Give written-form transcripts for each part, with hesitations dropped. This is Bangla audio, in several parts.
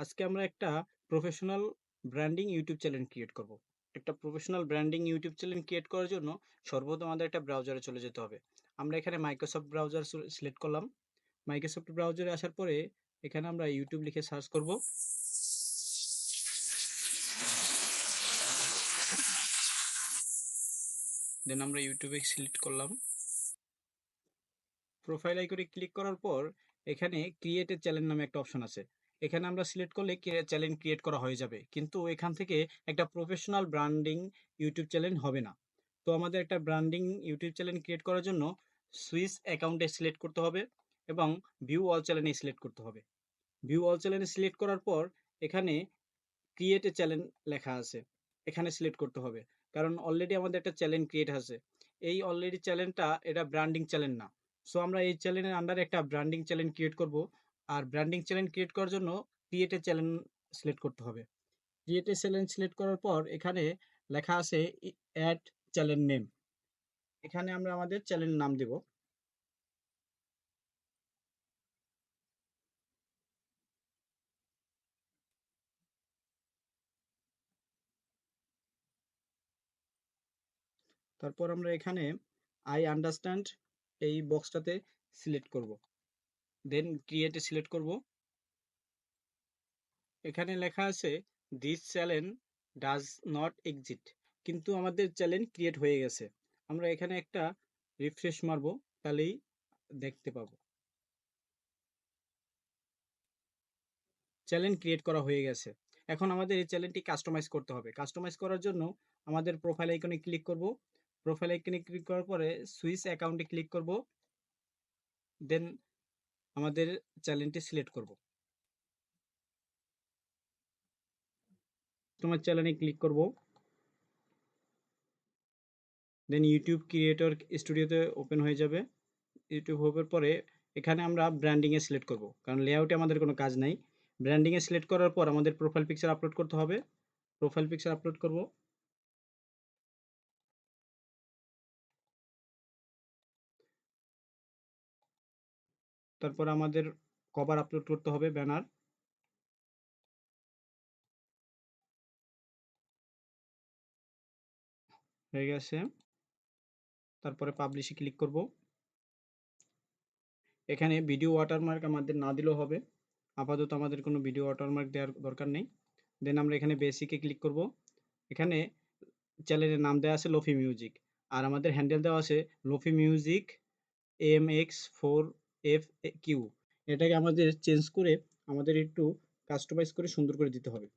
আজকে আমরা একটা professional branding YouTube channel create করব। একটা professional branding YouTube channel create করার জন্য সর্বপ্রথম আমাদের একটা ব্রাউজারে চলে যেতে হবে। আমরা এখানে মাইক্রোসফট ব্রাউজার সিলেক্ট করলাম। মাইক্রোসফট ব্রাউজারে আসার পরে এখানে আমরা ইউটিউব লিখে সার্চ করব। দেন আমরা ইউটিউবে সিলেক্ট করলাম। প্রোফাইল আইকনে ক্লিক করার পর এখানে ক্রিয়েট এ চ্যানেল নামে একটা অপশন আছে। এখানে আমরা সিলেক্ট করলে চ্যানেল ক্রিয়েট করা হয়ে যাবে, কিন্তু এখান থেকে একটা প্রফেশনাল ব্র্যান্ডিং ইউটিউব চ্যানেল হবে না। তো আমাদের একটা ব্র্যান্ডিং ইউটিউব চ্যানেল ক্রিয়েট করার জন্য সুইচ অ্যাকাউন্টে সিলেক্ট করতে হবে এবং ভিউ অল চ্যানেলে সিলেক্ট করতে হবে। ভিউ অল চ্যানেলে সিলেক্ট করার পর এখানে ক্রিয়েট এ চ্যানেল লেখা আছে, এখানে সিলেক্ট করতে হবে। কারণ অলরেডি আমাদের একটা চ্যানেল ক্রিয়েট আছে। এই অলরেডি চ্যানেলটা এটা ব্র্যান্ডিং চ্যানেল না। সো আমরা এই চ্যানেলের আন্ডারে একটা ব্র্যান্ডিং চ্যানেল ক্রিয়েট করব। আর ব্র্যান্ডিং চ্যানেল ক্রিয়েট করার জন্য ক্রিয়েট এ চ্যানেল সিলেক্ট করতে হবে। ক্রিয়েট এ চ্যানেল সিলেক্ট করার পর এখানে লেখা আছে অ্যাড চ্যানেল নেম। এখানে আমরা আমাদের চ্যানেল নাম দেব। তারপর আমরা এখানে আই আন্ডারস্ট্যান্ড এই বক্সটাতে সিলেক্ট করব। দেন ক্রিয়েট এ সিলেক্ট করব। এখানে লেখা আছে this channel does not exist, কিন্তু আমাদের চ্যানেল ক্রিয়েট হয়ে গেছে। আমরা এখানে একটা রিফ্রেশ মারবো, তাহলেই দেখতে পাবো চ্যানেল ক্রিয়েট করা হয়ে গেছে। এখন আমাদের এই চ্যানেলটি কাস্টমাইজ করতে হবে। কাস্টমাইজ করার জন্য আমাদের প্রোফাইল আইকনে ক্লিক করব। প্রোফাইল আইকনে ক্লিক করার পরে সুইচ অ্যাকাউন্টে ক্লিক করব। দেন আমাদের চ্যানেলটি সিলেক্ট করব। তোমার চ্যানেলে ক্লিক করব। দেন ইউটিউব ক্রিয়েটর স্টুডিওতে ওপেন হয়ে যাবে। ইউটিউব হওয়ার পরে এখানে আমরা ব্র্যান্ডিংয়ে সিলেক্ট করব, কারণ লেআউটে আমাদের কোনো কাজ নাই। ব্র্যান্ডিংয়ে সিলেক্ট করার পর আমাদের প্রোফাইল পিকচার আপলোড করতে হবে। প্রোফাইল পিকচার আপলোড করব। তারপর আমাদের কভার আপলোড করতে হবে, ব্যানার। হয়ে গেছে। তারপরে পাবলিশে ক্লিক করব। এখানে ভিডিও ওয়াটারমার্ক আমাদের না দিলেও হবে, আপাতত আমাদের কোনো ভিডিও ওয়াটারমার্ক দেওয়ার দরকার নেই। দেন আমরা এখানে বেসিকে ক্লিক করব। এখানে চ্যানেলের নাম দেওয়া আছে লোফি মিউজিক, আর আমাদের হ্যান্ডেল দেওয়া আছে লোফি মিউজিক MX4FQ। এটাকে আমাদের চেঞ্জ করে আমাদের একটু কাস্টমাইজ করে সুন্দর করে দিতে হবে।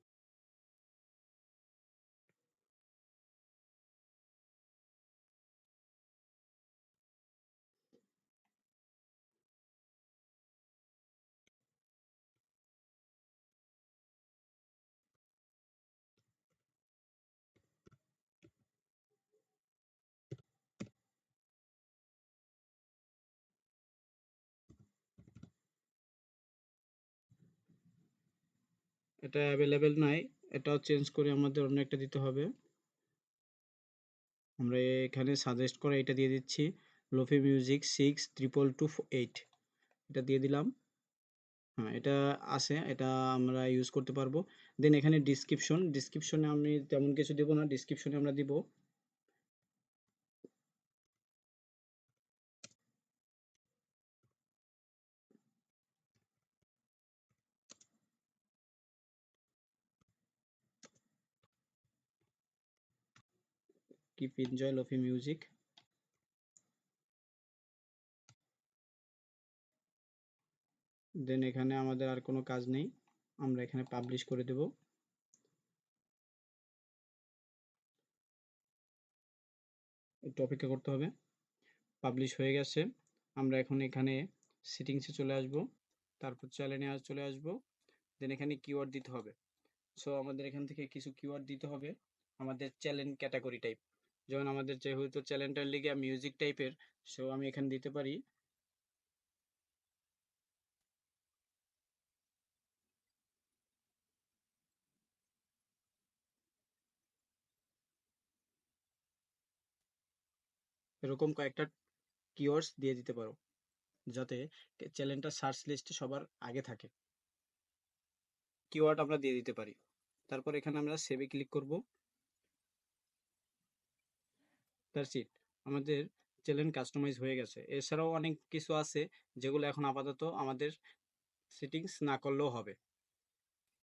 এটা অ্যাভেলেবেল নাই, এটাও চেঞ্জ করে আমাদের অন্য একটা দিতে হবে। আমরা এখানে সাজেস্ট করা এটা দিয়ে দিচ্ছি, লোফি মিউজিক 62228, এটা দিয়ে দিলাম। হ্যাঁ, এটা আছে, এটা আমরা ইউজ করতে পারবো। দেন এখানে ডিসক্রিপশনে আমি তেমন কিছু দেবো না, ডিসক্রিপশনে আমরা দিব কিপ এনজয় লোফি মিউজিক। দেন এখানে আমাদের আর কোনো কাজ নেই, আমরা এখানে পাবলিশ করে দেব। একটু অপেক্ষা করতে হবে। পাবলিশ হয়ে গেছে। আমরা এখন এখানে সেটিংসে চলে আসব। তারপর চ্যানেলে চলে আসব। দেন এখানে কিওয়ার্ড দিতে হবে। সো আমাদের এখান থেকে কিছু কিওয়ার্ড দিতে হবে আমাদের চ্যানেল ক্যাটাগরি টাইপ। যেমন আমাদের যেহেতু চ্যানেলটার লিগে মিউজিক টাইপের, সো আমি এখানে দিতে পারি এরকম কয়েকটা কিওয়ার্ডস দিয়ে দিতে পারো, যাতে চ্যানেলটা সার্চ লিস্টে সবার আগে থাকে। কিওয়ার্ড আমরা দিয়ে দিতে পারি। তারপর এখানে আমরা সেভে ক্লিক করব। দ্যাটস ইট, আমাদের চ্যানেল কাস্টমাইজ হয়ে গেছে। এছাড়াও অনেক কিছু আছে যেগুলো এখন আপাতত আমাদের সেটিংস না করলেও হবে।